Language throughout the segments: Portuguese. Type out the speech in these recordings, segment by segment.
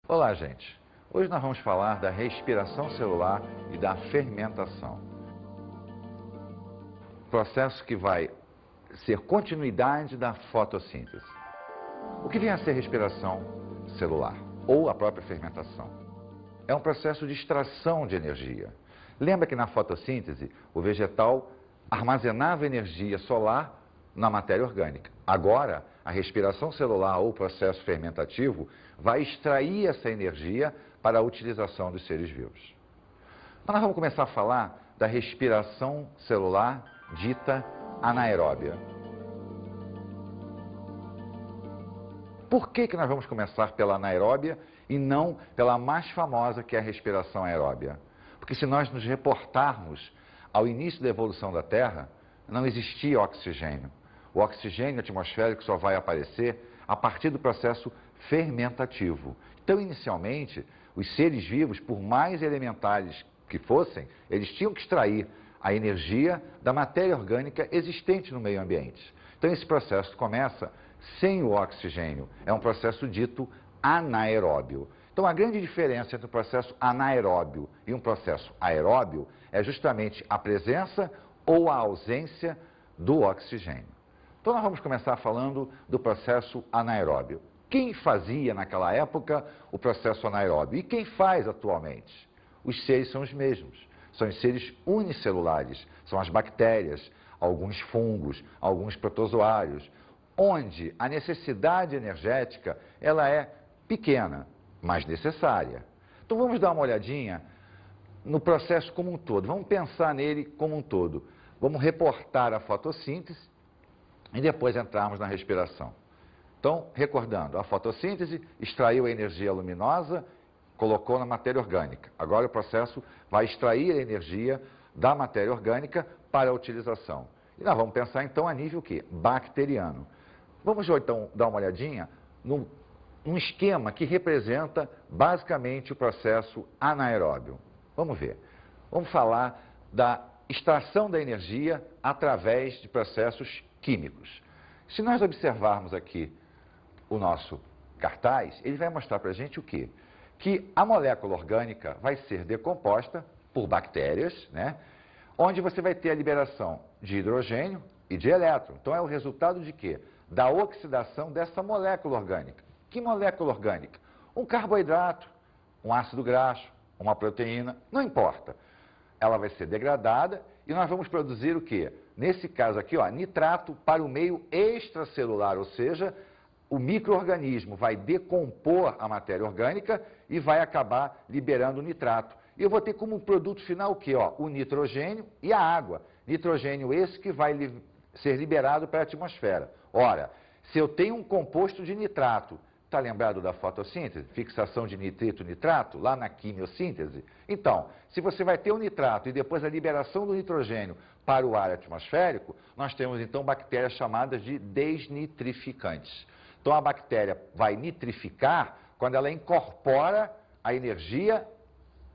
Olá, gente. Hoje nós vamos falar da respiração celular e da fermentação. Processo que vai ser continuidade da fotossíntese. O que vem a ser respiração celular ou a própria fermentação? É um processo de extração de energia. Lembra que na fotossíntese o vegetal armazenava energia solar na matéria orgânica. Agora, a respiração celular ou processo fermentativo vai extrair essa energia para a utilização dos seres vivos. Então, nós vamos começar a falar da respiração celular dita anaeróbia. Por que nós vamos começar pela anaeróbia e não pela mais famosa, que é a respiração aeróbia? Porque se nós nos reportarmos ao início da evolução da Terra, não existia oxigênio. O oxigênio atmosférico só vai aparecer a partir do processo fermentativo. Então, inicialmente, os seres vivos, por mais elementares que fossem, eles tinham que extrair a energia da matéria orgânica existente no meio ambiente. Então, esse processo começa sem o oxigênio. É um processo dito anaeróbio. Então, a grande diferença entre um processo anaeróbio e um processo aeróbio é justamente a presença ou a ausência do oxigênio. Então, nós vamos começar falando do processo anaeróbio. Quem fazia naquela época o processo anaeróbio e quem faz atualmente? Os seres são os mesmos. São os seres unicelulares, são as bactérias, alguns fungos, alguns protozoários, onde a necessidade energética ela é pequena, mas necessária. Então, vamos dar uma olhadinha no processo como um todo. Vamos pensar nele como um todo. Vamos reportar a fotossíntese e depois entrarmos na respiração. Então, recordando, a fotossíntese extraiu a energia luminosa, colocou na matéria orgânica. Agora o processo vai extrair a energia da matéria orgânica para a utilização. E nós vamos pensar então a nível o quê? Bacteriano. Vamos então dar uma olhadinha num esquema que representa basicamente o processo anaeróbio. Vamos ver. Vamos falar da extração da energia através de processos químicos. Se nós observarmos aqui o nosso cartaz, ele vai mostrar para a gente o quê? Que a molécula orgânica vai ser decomposta por bactérias, né? Onde você vai ter a liberação de hidrogênio e de elétron. Então é o resultado de quê? Da oxidação dessa molécula orgânica. Que molécula orgânica? Um carboidrato, um ácido graxo, uma proteína, não importa. Ela vai ser degradada e nós vamos produzir o quê? Nesse caso aqui, ó, nitrato para o meio extracelular, ou seja, o micro-organismo vai decompor a matéria orgânica e vai acabar liberando o nitrato. E eu vou ter como produto final o quê? Ó, o nitrogênio e a água. Nitrogênio esse que vai ser liberado para a atmosfera. Ora, se eu tenho um composto de nitrato, está lembrado da fotossíntese? Fixação de nitrito-nitrato, lá na quimiossíntese? Então, se você vai ter o nitrato e depois a liberação do nitrogênio para o ar atmosférico, nós temos então bactérias chamadas de desnitrificantes. Então, a bactéria vai nitrificar quando ela incorpora a energia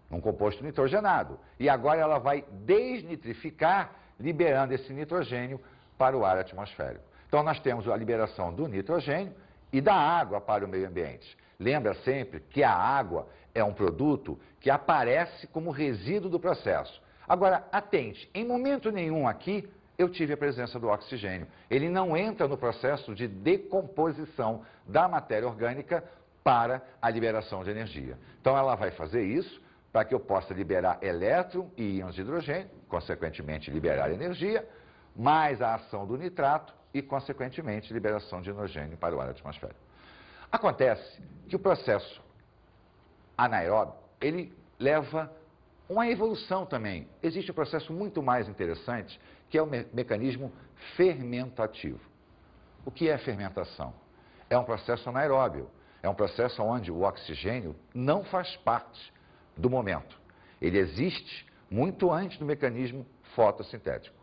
num composto nitrogenado. E agora ela vai desnitrificar, liberando esse nitrogênio para o ar atmosférico. Então, nós temos a liberação do nitrogênio e da água para o meio ambiente. Lembra sempre que a água é um produto que aparece como resíduo do processo. Agora, atente, em momento nenhum aqui eu tive a presença do oxigênio. Ele não entra no processo de decomposição da matéria orgânica para a liberação de energia. Então, ela vai fazer isso para que eu possa liberar elétron e íons de hidrogênio, consequentemente liberar energia, mais a ação do nitrato e, consequentemente, liberação de hidrogênio para o ar atmosférico. Acontece que o processo anaeróbio, ele leva uma evolução também. Existe um processo muito mais interessante, que é o mecanismo fermentativo. O que é fermentação? É um processo anaeróbio. É um processo onde o oxigênio não faz parte do momento. Ele existe muito antes do mecanismo fotossintético.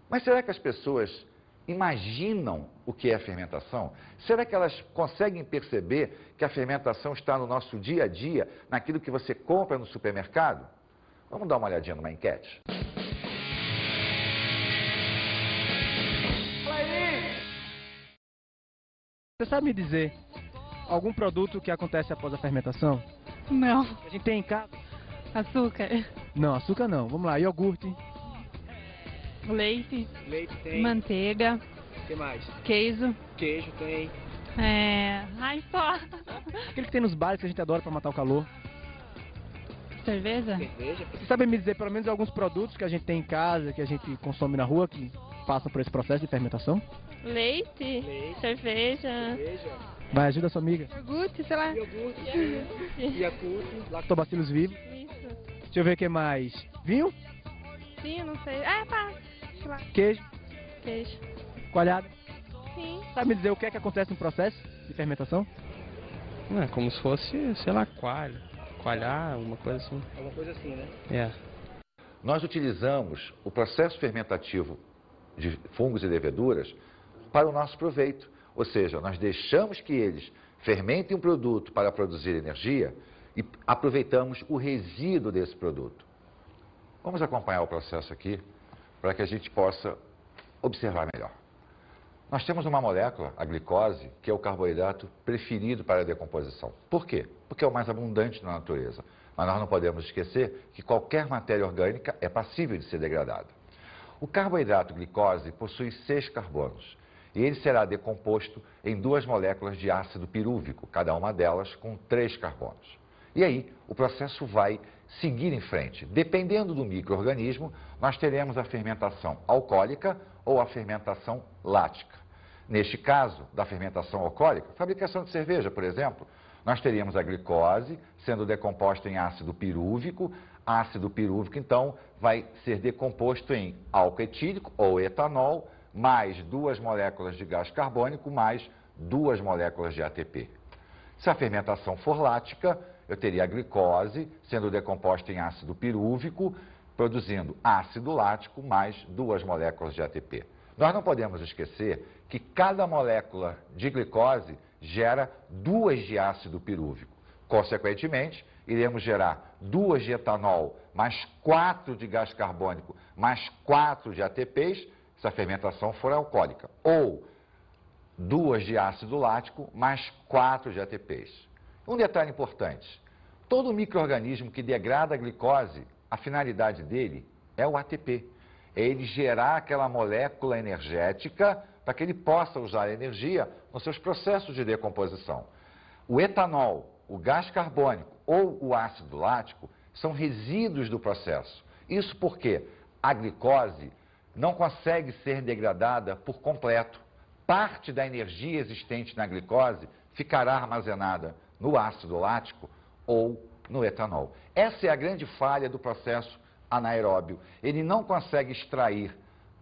Mas será que as pessoas imaginam o que é a fermentação? Será que elas conseguem perceber que a fermentação está no nosso dia a dia, naquilo que você compra no supermercado? Vamos dar uma olhadinha numa enquete? Você sabe me dizer algum produto que acontece após a fermentação? Não. A gente tem em casa? Açúcar. Não, açúcar não. Vamos lá, iogurte. Leite. Leite tem. Manteiga. O que mais? Queijo. Queijo tem. Ai, só. Aquele que tem nos bares que a gente adora para matar o calor. Cerveja? Cerveja. Você sabe me dizer pelo menos alguns produtos que a gente tem em casa, que a gente consome na rua, que passam por esse processo de fermentação? Leite. Cerveja. Vai, ajuda a sua amiga. Iogurte, sei lá. Yakult, lactobacilos vivos. Isso. Deixa eu ver o que mais. Vinho? Sim, não sei. Tá. Sei lá. Queijo? Queijo. Coalhada? Sim. Sabe me dizer o que é que acontece no processo de fermentação? É como se fosse, sei lá, coalhar, alguma coisa assim. Alguma coisa assim, né? É. Nós utilizamos o processo fermentativo de fungos e leveduras para o nosso proveito. Ou seja, nós deixamos que eles fermentem um produto para produzir energia e aproveitamos o resíduo desse produto. Vamos acompanhar o processo aqui para que a gente possa observar melhor. Nós temos uma molécula, a glicose, que é o carboidrato preferido para a decomposição. Por quê? Porque é o mais abundante na natureza. Mas nós não podemos esquecer que qualquer matéria orgânica é passível de ser degradada. O carboidrato glicose possui 6 carbonos e ele será decomposto em 2 moléculas de ácido pirúvico, cada uma delas com 3 carbonos. E aí, o processo vai seguir em frente. Dependendo do micro-organismo, nós teremos a fermentação alcoólica ou a fermentação lática. Neste caso, da fermentação alcoólica, fabricação de cerveja, por exemplo, nós teríamos a glicose sendo decomposta em ácido pirúvico. Ácido pirúvico, então, vai ser decomposto em álcool etílico ou etanol, mais 2 moléculas de gás carbônico, mais 2 moléculas de ATP. Se a fermentação for lática, eu teria a glicose sendo decomposta em ácido pirúvico, produzindo ácido lático mais 2 moléculas de ATP. Nós não podemos esquecer que cada molécula de glicose gera 2 de ácido pirúvico. Consequentemente, iremos gerar 2 de etanol, mais 4 de gás carbônico, mais 4 de ATPs, se a fermentação for alcoólica. Ou 2 de ácido lático, mais 4 de ATPs. Um detalhe importante, todo micro-organismo que degrada a glicose, a finalidade dele é o ATP. É ele gerar aquela molécula energética para que ele possa usar a energia nos seus processos de decomposição. O etanol, o gás carbônico ou o ácido lático são resíduos do processo. Isso porque a glicose não consegue ser degradada por completo. Parte da energia existente na glicose ficará armazenada no ácido lático ou no etanol. Essa é a grande falha do processo anaeróbio. Ele não consegue extrair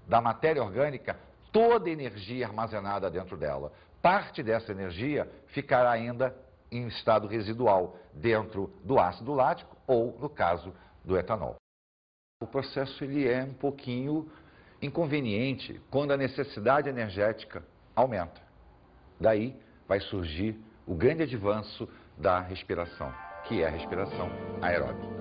da matéria orgânica toda a energia armazenada dentro dela. Parte dessa energia ficará ainda em estado residual dentro do ácido lático ou, no caso, do etanol. O processo ele é um pouquinho inconveniente quando a necessidade energética aumenta. Daí vai surgir o grande avanço da respiração, que é a respiração aeróbica.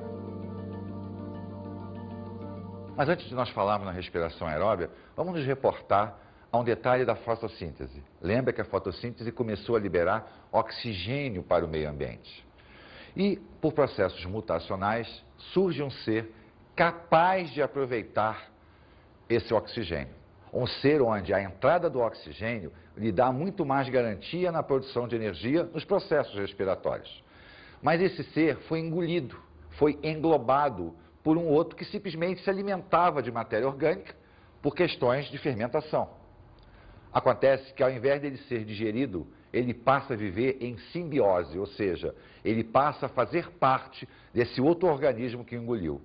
Mas antes de nós falarmos na respiração aeróbica, vamos nos reportar a um detalhe da fotossíntese. Lembra que a fotossíntese começou a liberar oxigênio para o meio ambiente. E, por processos mutacionais, surge um ser capaz de aproveitar esse oxigênio. Um ser onde a entrada do oxigênio lhe dá muito mais garantia na produção de energia nos processos respiratórios. Mas esse ser foi engolido, foi englobado por um outro que simplesmente se alimentava de matéria orgânica por questões de fermentação. Acontece que ao invés dele ser digerido, ele passa a viver em simbiose, ou seja, ele passa a fazer parte desse outro organismo que engoliu.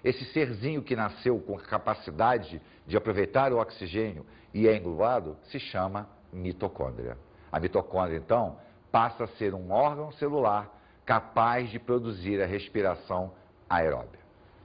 Esse serzinho que nasceu com a capacidade de aproveitar o oxigênio e é englobado se chama mitocôndria. A mitocôndria, então, passa a ser um órgão celular capaz de produzir a respiração aeróbia.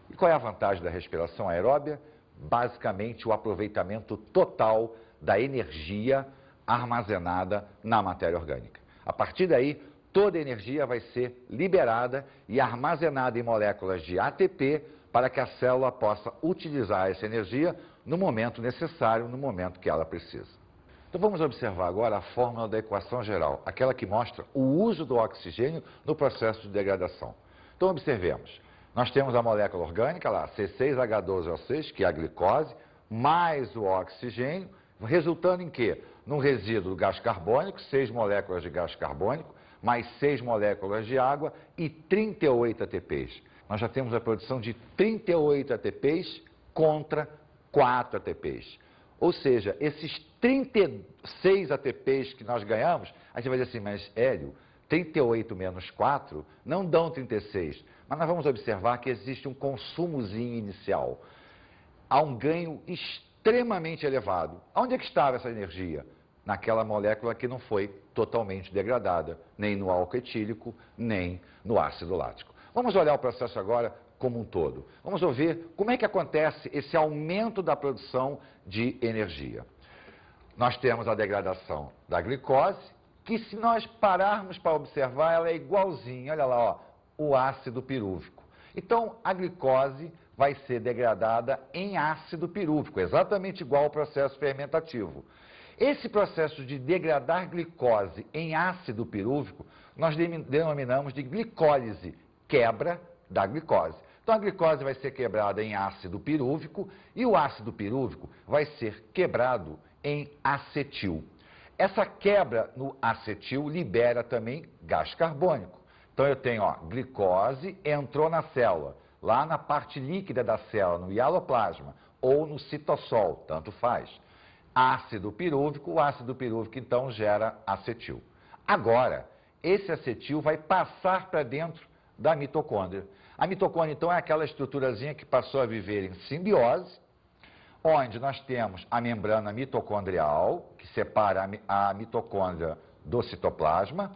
E qual é a vantagem da respiração aeróbia? Basicamente, o aproveitamento total da energia armazenada na matéria orgânica. A partir daí, toda a energia vai ser liberada e armazenada em moléculas de ATP para que a célula possa utilizar essa energia no momento necessário, no momento que ela precisa. Então vamos observar agora a fórmula da equação geral, aquela que mostra o uso do oxigênio no processo de degradação. Então observemos, nós temos a molécula orgânica lá, C6H12O6, que é a glicose, mais o oxigênio, resultando em quê? No resíduo do gás carbônico, 6 moléculas de gás carbônico, mais 6 moléculas de água e 38 ATPs. Nós já temos a produção de 38 ATPs contra 4 ATPs. Ou seja, esses 36 ATPs que nós ganhamos, a gente vai dizer assim, mas Hélio, 38 menos 4 não dão 36. Mas nós vamos observar que existe um consumozinho inicial. Há um ganho extremamente elevado. Onde é que estava essa energia? Naquela molécula que não foi totalmente degradada, nem no álcool etílico, nem no ácido lático. Vamos olhar o processo agora como um todo. Vamos ver como é que acontece esse aumento da produção de energia. Nós temos a degradação da glicose, que se nós pararmos para observar, ela é igualzinha, olha lá, ó, o ácido pirúvico. Então, a glicose vai ser degradada em ácido pirúvico, exatamente igual ao processo fermentativo. Esse processo de degradar glicose em ácido pirúvico, nós denominamos de glicólise, quebra da glicose. Então, a glicose vai ser quebrada em ácido pirúvico e o ácido pirúvico vai ser quebrado em acetil. Essa quebra no acetil libera também gás carbônico. Então, eu tenho, ó, glicose entrou na célula, lá na parte líquida da célula, no hialoplasma, ou no citossol, tanto faz. Ácido pirúvico, o ácido pirúvico, então, gera acetil. Agora, esse acetil vai passar para dentro da mitocôndria. A mitocôndria, então, é aquela estruturazinha que passou a viver em simbiose, onde nós temos a membrana mitocondrial, que separa a mitocôndria do citoplasma,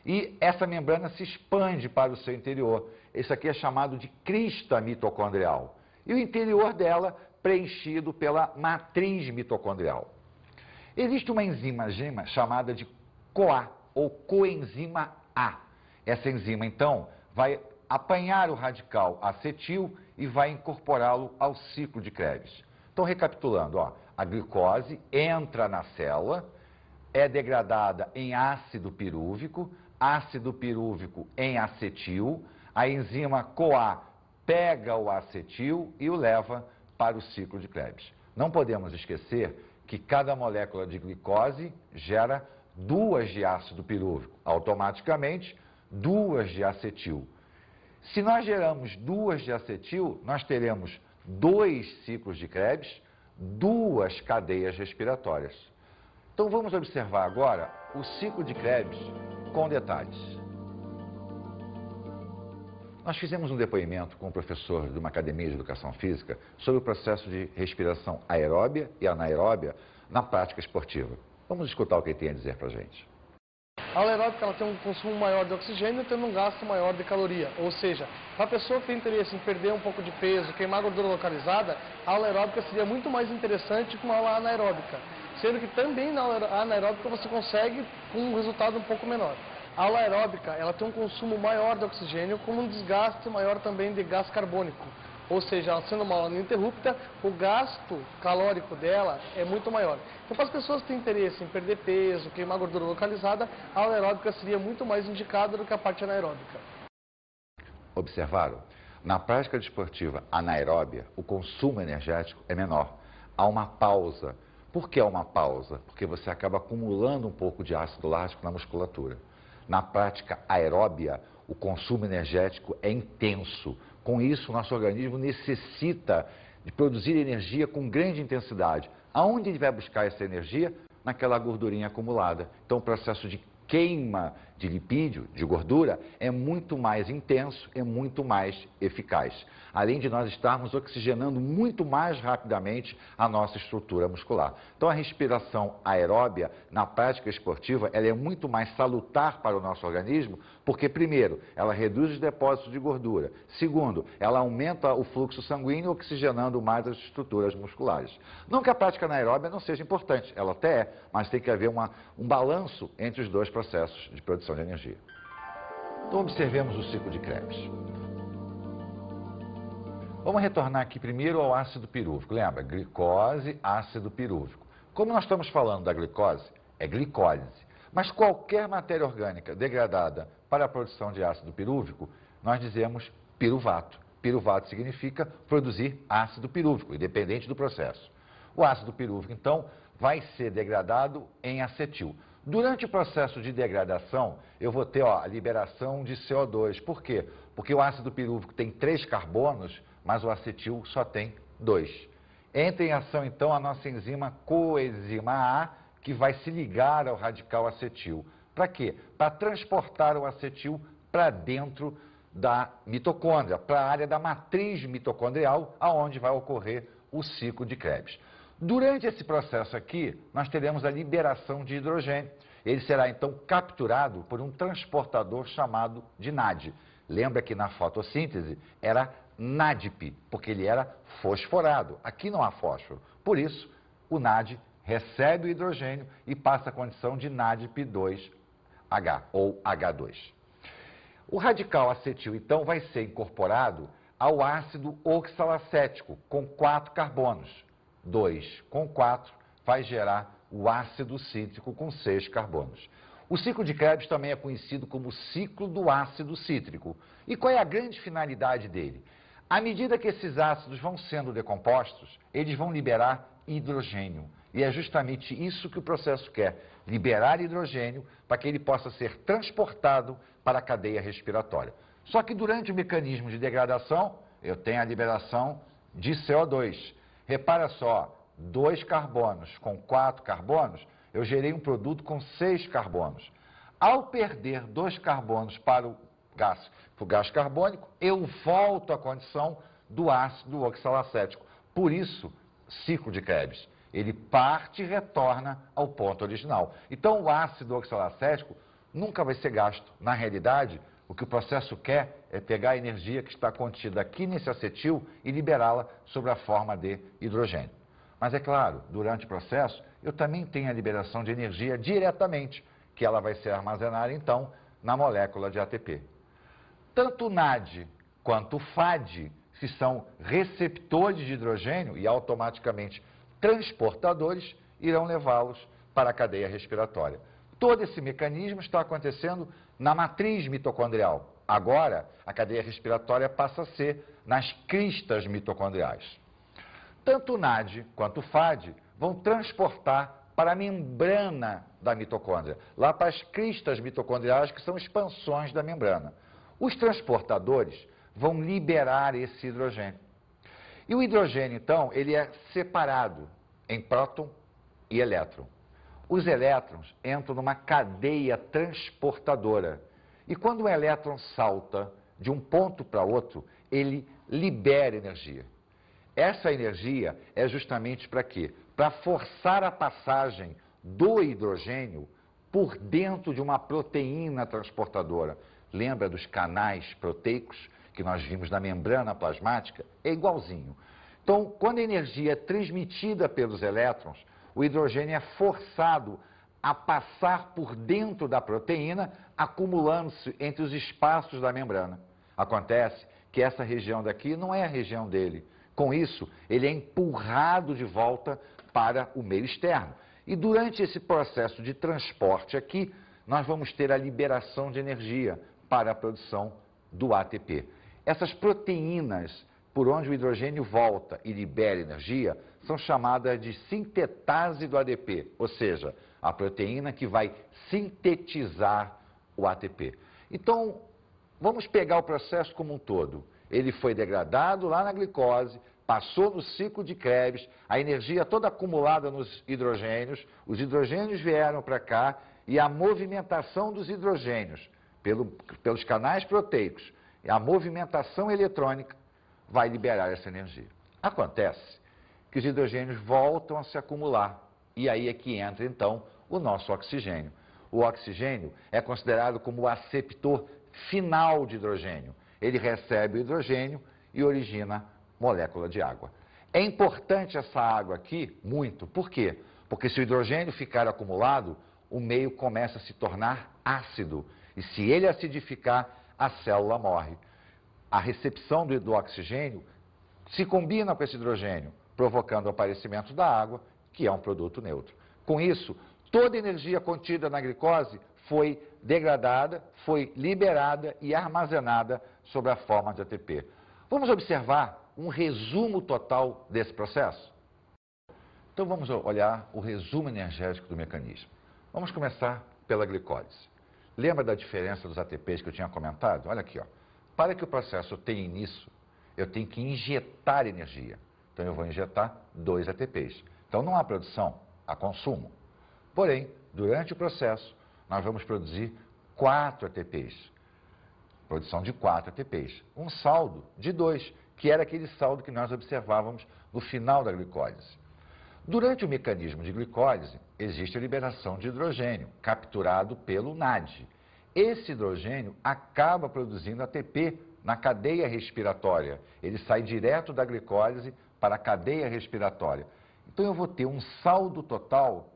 e essa membrana se expande para o seu interior. Isso aqui é chamado de crista mitocondrial. E o interior dela preenchido pela matriz mitocondrial. Existe uma enzima chamada de CoA, ou coenzima A. Essa enzima, então, vai apanhar o radical acetil e vai incorporá-lo ao ciclo de Krebs. Então, recapitulando, ó, a glicose entra na célula, é degradada em ácido pirúvico em acetil, a enzima CoA pega o acetil e o leva para o ciclo de Krebs. Não podemos esquecer que cada molécula de glicose gera 2 de ácido pirúvico, automaticamente 2 de acetil. Se nós geramos 2 de acetil, nós teremos 2 ciclos de Krebs, 2 cadeias respiratórias. Então vamos observar agora o ciclo de Krebs com detalhes. Nós fizemos um depoimento com um professor de uma academia de educação física sobre o processo de respiração aeróbia e anaeróbia na prática esportiva. Vamos escutar o que ele tem a dizer para a gente. A aeróbica ela tem um consumo maior de oxigênio, tendo um gasto maior de caloria. Ou seja, para a pessoa que tem interesse em perder um pouco de peso, queimar gordura localizada, a aeróbica seria muito mais interessante que uma anaeróbica. Sendo que também na anaeróbica você consegue com um resultado um pouco menor. A aeróbica ela tem um consumo maior de oxigênio, com um desgaste maior também de gás carbônico. Ou seja, ela sendo uma aula ininterrupta, o gasto calórico dela é muito maior. Então, para as pessoas que têm interesse em perder peso, queimar gordura localizada, a aeróbica seria muito mais indicada do que a parte anaeróbica. Observaram? Na prática desportiva anaeróbia, o consumo energético é menor. Há uma pausa. Por que há uma pausa? Porque você acaba acumulando um pouco de ácido lático na musculatura. Na prática aeróbia, o consumo energético é intenso. Com isso, o nosso organismo necessita de produzir energia com grande intensidade. Aonde ele vai buscar essa energia? Naquela gordurinha acumulada. Então, o processo de queima de lipídio, de gordura, é muito mais intenso, é muito mais eficaz. Além de nós estarmos oxigenando muito mais rapidamente a nossa estrutura muscular. Então, a respiração aeróbia, na prática esportiva, ela é muito mais salutar para o nosso organismo, porque, primeiro, ela reduz os depósitos de gordura. Segundo, ela aumenta o fluxo sanguíneo, oxigenando mais as estruturas musculares. Não que a prática anaeróbia não seja importante, ela até é, mas tem que haver um balanço entre os dois processos de produção de energia. Então, observemos o ciclo de Krebs. Vamos retornar aqui primeiro ao ácido pirúvico. Lembra? Glicose, ácido pirúvico. Como nós estamos falando da glicose, é glicólise. Mas qualquer matéria orgânica degradada para a produção de ácido pirúvico, nós dizemos piruvato. Piruvato significa produzir ácido pirúvico, independente do processo. O ácido pirúvico, então, vai ser degradado em acetil. Durante o processo de degradação, eu vou ter a liberação de CO2. Por quê? Porque o ácido pirúvico tem 3 carbonos, mas o acetil só tem 2. Entra em ação, então, a nossa enzima coenzima A, que vai se ligar ao radical acetil. Para quê? Para transportar o acetil para dentro da mitocôndria, para a área da matriz mitocondrial, aonde vai ocorrer o ciclo de Krebs. Durante esse processo aqui, nós teremos a liberação de hidrogênio. Ele será, então, capturado por um transportador chamado de NAD. Lembra que na fotossíntese era NADP, porque ele era fosforado. Aqui não há fósforo. Por isso, o NAD recebe o hidrogênio e passa a condição de NADP2H, ou H2. O radical acetil, então, vai ser incorporado ao ácido oxalacético, com 4 carbonos. 2 com 4 vai gerar o ácido cítrico com 6 carbonos. O ciclo de Krebs também é conhecido como ciclo do ácido cítrico. E qual é a grande finalidade dele? À medida que esses ácidos vão sendo decompostos, eles vão liberar hidrogênio. E é justamente isso que o processo quer, liberar hidrogênio para que ele possa ser transportado para a cadeia respiratória. Só que durante o mecanismo de degradação, eu tenho a liberação de CO2. Repara só, 2 carbonos com 4 carbonos, eu gerei um produto com 6 carbonos. Ao perder 2 carbonos para o gás carbônico, eu volto à condição do ácido oxalacético. Por isso, ciclo de Krebs. Ele parte e retorna ao ponto original. Então, o ácido oxalacético nunca vai ser gasto. Na realidade, o que o processo quer é pegar a energia que está contida aqui nesse acetil e liberá-la sob a forma de hidrogênio. Mas é claro, durante o processo, eu também tenho a liberação de energia diretamente, que ela vai ser armazenada, então, na molécula de ATP. Tanto o NAD quanto o FAD, se são receptores de hidrogênio e automaticamente transportadores, irão levá-los para a cadeia respiratória. Todo esse mecanismo está acontecendo na matriz mitocondrial. Agora, a cadeia respiratória passa a ser nas cristas mitocondriais. Tanto o NAD quanto o FAD vão transportar para a membrana da mitocôndria, lá para as cristas mitocondriais, que são expansões da membrana. Os transportadores vão liberar esse hidrogênio. E o hidrogênio, então, ele é separado em próton e elétron. Os elétrons entram numa cadeia transportadora. E quando o elétron salta de um ponto para outro, ele libera energia. Essa energia é justamente para quê? Para forçar a passagem do hidrogênio por dentro de uma proteína transportadora. Lembra dos canais proteicos que nós vimos na membrana plasmática? É igualzinho. Então, quando a energia é transmitida pelos elétrons, o hidrogênio é forçado a passar por dentro da proteína, acumulando-se entre os espaços da membrana. Acontece que essa região daqui não é a região dele. Com isso, ele é empurrado de volta para o meio externo. E durante esse processo de transporte aqui, nós vamos ter a liberação de energia para a produção do ATP. Essas proteínas por onde o hidrogênio volta e libera energia são chamadas de sintetase do ADP, ou seja, a proteína que vai sintetizar o ATP. Então, vamos pegar o processo como um todo. Ele foi degradado lá na glicose, passou no ciclo de Krebs, a energia toda acumulada nos hidrogênios, os hidrogênios vieram para cá e a movimentação dos hidrogênios pelos canais proteicos, a movimentação eletrônica vai liberar essa energia. Acontece que os hidrogênios voltam a se acumular e aí é que entra então o nosso oxigênio. O oxigênio é considerado como o aceptor final de hidrogênio. Ele recebe o hidrogênio e origina molécula de água. É importante essa água aqui, muito. Por quê? Porque se o hidrogênio ficar acumulado, o meio começa a se tornar ácido. E se ele acidificar, a célula morre. A recepção do oxigênio se combina com esse hidrogênio, provocando o aparecimento da água que é um produto neutro. Com isso, toda a energia contida na glicose foi degradada, foi liberada e armazenada sob a forma de ATP. Vamos observar um resumo total desse processo? Então vamos olhar o resumo energético do mecanismo. Vamos começar pela glicólise. Lembra da diferença dos ATPs que eu tinha comentado? Olha aqui, ó. Para que o processo tenha início, eu tenho que injetar energia. Então eu vou injetar 2 ATPs. Então não há produção, há consumo. Porém, durante o processo, nós vamos produzir 4 ATPs. Produção de 4 ATPs. Um saldo de 2, que era aquele saldo que nós observávamos no final da glicólise. Durante o mecanismo de glicólise, existe a liberação de hidrogênio, capturado pelo NAD. Esse hidrogênio acaba produzindo ATP na cadeia respiratória. Ele sai direto da glicólise para a cadeia respiratória. Então eu vou ter um saldo total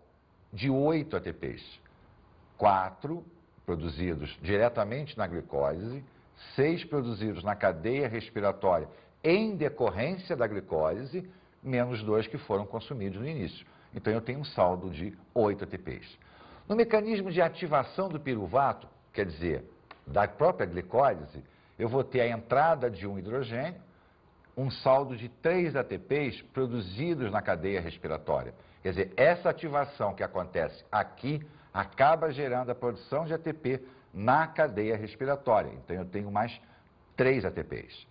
de 8 ATPs. 4 produzidos diretamente na glicólise, 6 produzidos na cadeia respiratória em decorrência da glicólise, menos 2 que foram consumidos no início. Então eu tenho um saldo de 8 ATPs. No mecanismo de ativação do piruvato, quer dizer, da própria glicólise, eu vou ter a entrada de um hidrogênio, um saldo de 3 ATPs produzidos na cadeia respiratória. Quer dizer, essa ativação que acontece aqui acaba gerando a produção de ATP na cadeia respiratória. Então eu tenho mais 3 ATPs.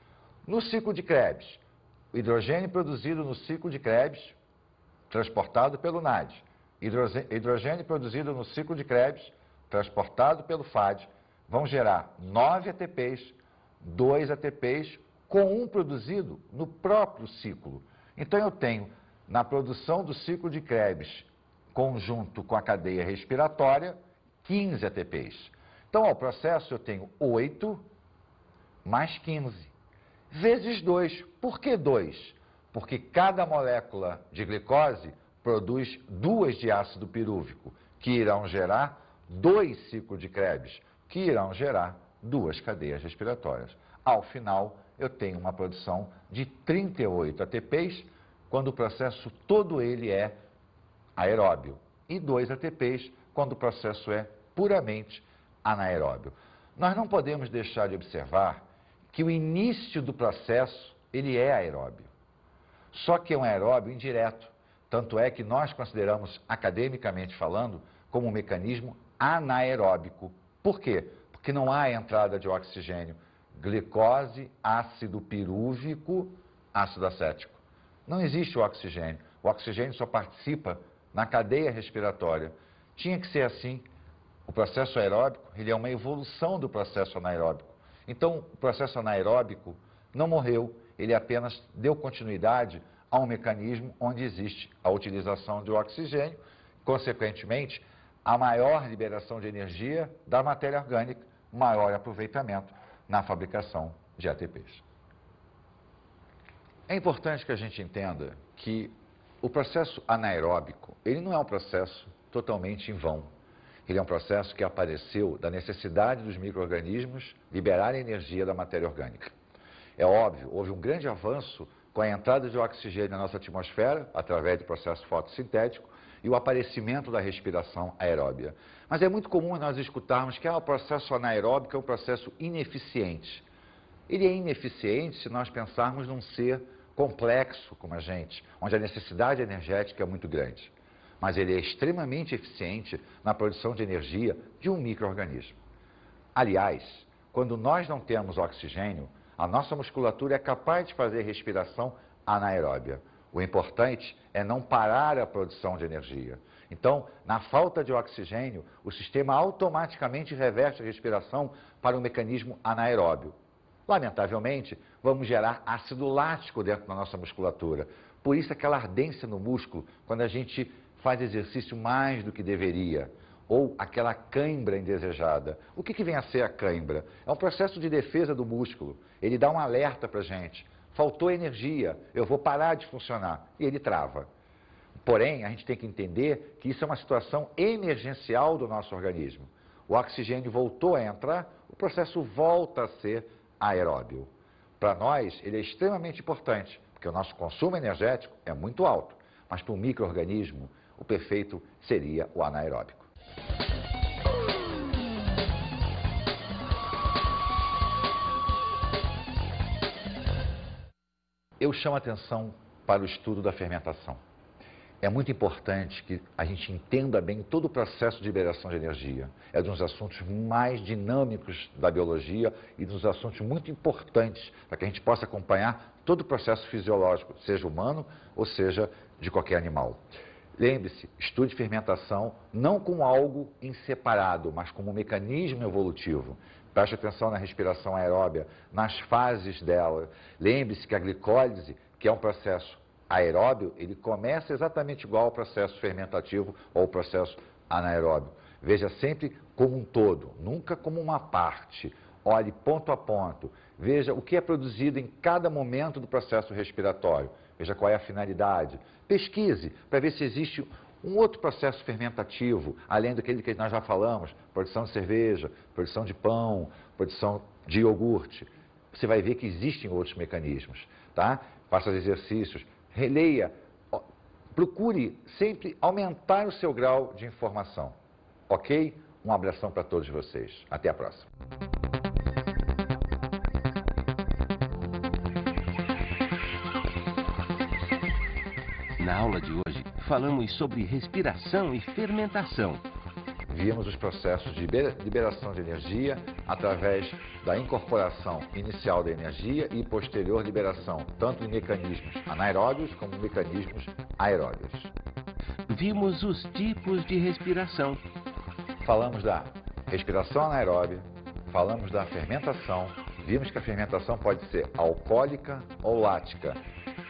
No ciclo de Krebs, o hidrogênio produzido no ciclo de Krebs, transportado pelo NAD. Hidrogênio produzido no ciclo de Krebs, transportado pelo FAD, vão gerar 9 ATPs, 2 ATPs, com um produzido no próprio ciclo. Então eu tenho, na produção do ciclo de Krebs, conjunto com a cadeia respiratória, 15 ATPs. Então, ao processo, eu tenho 8 mais 15, vezes 2. Por que 2? Porque cada molécula de glicose produz 2 de ácido pirúvico, que irão gerar 2 ciclos de Krebs, que irão gerar 2 cadeias respiratórias. Ao final, eu tenho uma produção de 38 ATPs, quando o processo todo ele é aeróbio, e 2 ATPs, quando o processo é puramente anaeróbio. Nós não podemos deixar de observar que o início do processo, ele é aeróbio. Só que é um aeróbio indireto. Tanto é que nós consideramos, academicamente falando, como um mecanismo anaeróbico. Por quê? Porque não há entrada de oxigênio. Glicose, ácido pirúvico, ácido acético. Não existe o oxigênio. O oxigênio só participa na cadeia respiratória. Tinha que ser assim. O processo aeróbico, ele é uma evolução do processo anaeróbico. Então, o processo anaeróbico não morreu, ele apenas deu continuidade a um mecanismo onde existe a utilização de oxigênio, consequentemente, a maior liberação de energia da matéria orgânica, maior aproveitamento na fabricação de ATPs. É importante que a gente entenda que o processo anaeróbico, ele não é um processo totalmente em vão. Ele é um processo que apareceu da necessidade dos micro-organismos liberarem energia da matéria orgânica. É óbvio, houve um grande avanço com a entrada de oxigênio na nossa atmosfera, através do processo fotossintético, e o aparecimento da respiração aeróbia. Mas é muito comum nós escutarmos que o processo anaeróbico é um processo ineficiente. Ele é ineficiente se nós pensarmos num ser complexo como a gente, onde a necessidade energética é muito grande. Mas ele é extremamente eficiente na produção de energia de um micro-organismo. Aliás, quando nós não temos oxigênio, a nossa musculatura é capaz de fazer respiração anaeróbia. O importante é não parar a produção de energia. Então, na falta de oxigênio, o sistema automaticamente reverte a respiração para um mecanismo anaeróbio. Lamentavelmente, vamos gerar ácido lático dentro da nossa musculatura. Por isso, aquela ardência no músculo, quando a gente faz exercício mais do que deveria, ou aquela cãibra indesejada. O que vem a ser a cãibra? É um processo de defesa do músculo. Ele dá um alerta para a gente. Faltou energia, eu vou parar de funcionar. E ele trava. Porém, a gente tem que entender que isso é uma situação emergencial do nosso organismo. O oxigênio voltou a entrar, o processo volta a ser aeróbio. Para nós, ele é extremamente importante, porque o nosso consumo energético é muito alto. Mas para um micro-organismo, o perfeito seria o anaeróbico. Eu chamo a atenção para o estudo da fermentação. É muito importante que a gente entenda bem todo o processo de liberação de energia. É um dos assuntos mais dinâmicos da biologia e dos assuntos muito importantes para que a gente possa acompanhar todo o processo fisiológico, seja humano ou seja de qualquer animal. Lembre-se, estude fermentação não como algo em separado, mas como um mecanismo evolutivo. Preste atenção na respiração aeróbia, nas fases dela. Lembre-se que a glicólise, que é um processo aeróbio, ele começa exatamente igual ao processo fermentativo ou ao processo anaeróbio. Veja sempre como um todo, nunca como uma parte. Olhe ponto a ponto. Veja o que é produzido em cada momento do processo respiratório. Veja qual é a finalidade. Pesquise para ver se existe um outro processo fermentativo, além daquele que nós já falamos, produção de cerveja, produção de pão, produção de iogurte. Você vai ver que existem outros mecanismos, tá? Faça exercícios, releia, procure sempre aumentar o seu grau de informação, ok? Um abração para todos vocês. Até a próxima. Na aula de hoje, falamos sobre respiração e fermentação. Vimos os processos de liberação de energia através da incorporação inicial da energia e posterior liberação, tanto em mecanismos anaeróbios como mecanismos aeróbios. Vimos os tipos de respiração. Falamos da respiração anaeróbia, falamos da fermentação, vimos que a fermentação pode ser alcoólica ou lática.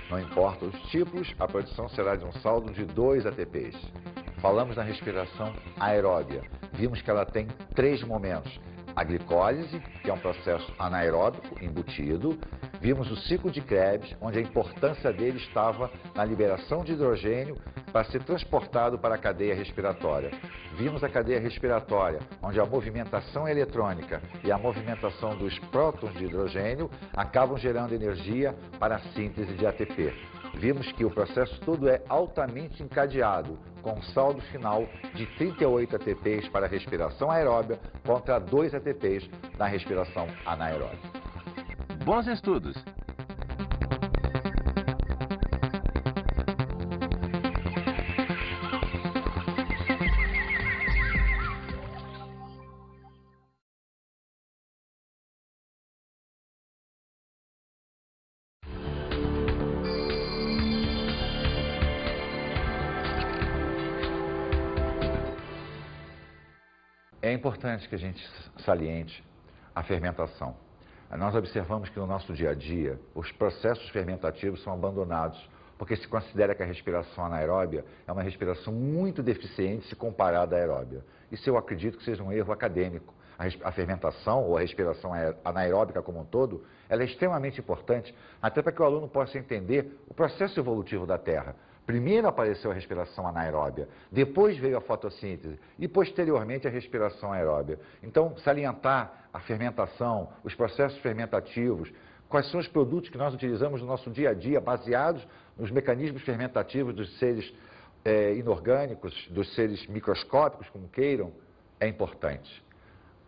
Não importa os tipos, a produção será de um saldo de 2 ATPs. Falamos da respiração aeróbia. Vimos que ela tem 3 momentos. A glicólise, que é um processo anaeróbico embutido. Vimos o ciclo de Krebs, onde a importância dele estava na liberação de hidrogênio para ser transportado para a cadeia respiratória. Vimos a cadeia respiratória, onde a movimentação eletrônica e a movimentação dos prótons de hidrogênio acabam gerando energia para a síntese de ATP. Vimos que o processo todo é altamente encadeado, com um saldo final de 38 ATPs para a respiração aeróbia contra 2 ATPs na respiração anaeróbia. Bons estudos! É importante que a gente saliente a fermentação. Nós observamos que no nosso dia a dia, os processos fermentativos são abandonados, porque se considera que a respiração anaeróbia é uma respiração muito deficiente se comparada à aeróbia. Isso eu acredito que seja um erro acadêmico. A fermentação ou a respiração anaeróbica como um todo, ela é extremamente importante, até para que o aluno possa entender o processo evolutivo da Terra. Primeiro apareceu a respiração anaeróbia, depois veio a fotossíntese e posteriormente a respiração aeróbia. Então, salientar a fermentação, os processos fermentativos, quais são os produtos que nós utilizamos no nosso dia a dia, baseados nos mecanismos fermentativos dos seres inorgânicos, dos seres microscópicos, como queiram, é importante.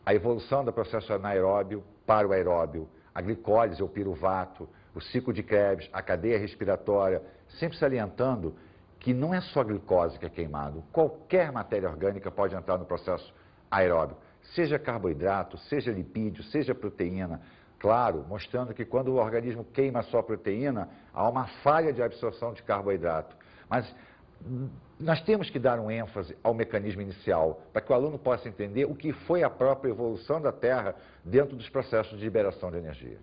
A evolução do processo anaeróbio para o aeróbio, a glicólise, o piruvato, o ciclo de Krebs, a cadeia respiratória, sempre salientando que não é só a glicose que é queimado. Qualquer matéria orgânica pode entrar no processo aeróbico, seja carboidrato, seja lipídio, seja proteína. Claro, mostrando que quando o organismo queima só proteína, há uma falha de absorção de carboidrato. Mas nós temos que dar um ênfase ao mecanismo inicial, para que o aluno possa entender o que foi a própria evolução da Terra dentro dos processos de liberação de energia.